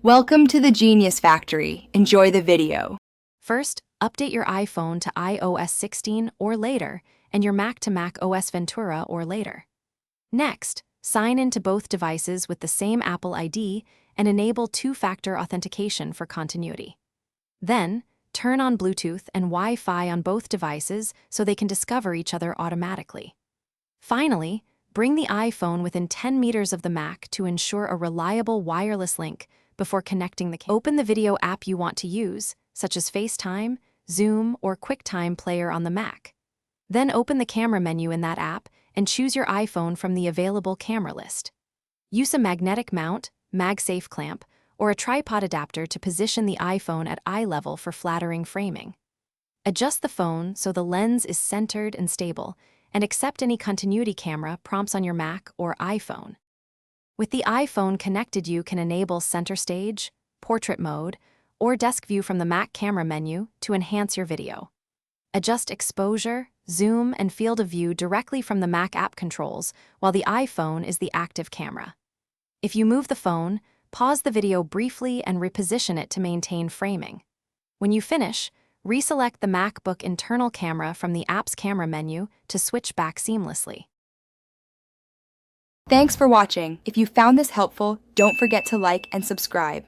Welcome to the Genius Factory. Enjoy the video. First, update your iPhone to iOS 16 or later, and your Mac to Mac OS Ventura or later. Next, sign into both devices with the same Apple ID and enable two-factor authentication for continuity. Then, turn on Bluetooth and Wi-Fi on both devices so they can discover each other automatically. Finally, bring the iPhone within 10 meters of the Mac to ensure a reliable wireless link before connecting the camera. Open the video app you want to use, such as FaceTime, Zoom, or QuickTime Player on the Mac. Then open the camera menu in that app and choose your iPhone from the available camera list. Use a magnetic mount, MagSafe clamp, or a tripod adapter to position the iPhone at eye level for flattering framing. Adjust the phone so the lens is centered and stable, and accept any continuity camera prompts on your Mac or iPhone. With the iPhone connected, you can enable center stage, portrait mode, or desk view from the Mac camera menu to enhance your video. Adjust exposure, zoom, and field of view directly from the Mac app controls, while the iPhone is the active camera. If you move the phone, pause the video briefly and reposition it to maintain framing. When you finish, reselect the Macbook internal camera from the app's camera menu to switch back seamlessly. Thanks for watching. If you found this helpful, don't forget to like and subscribe.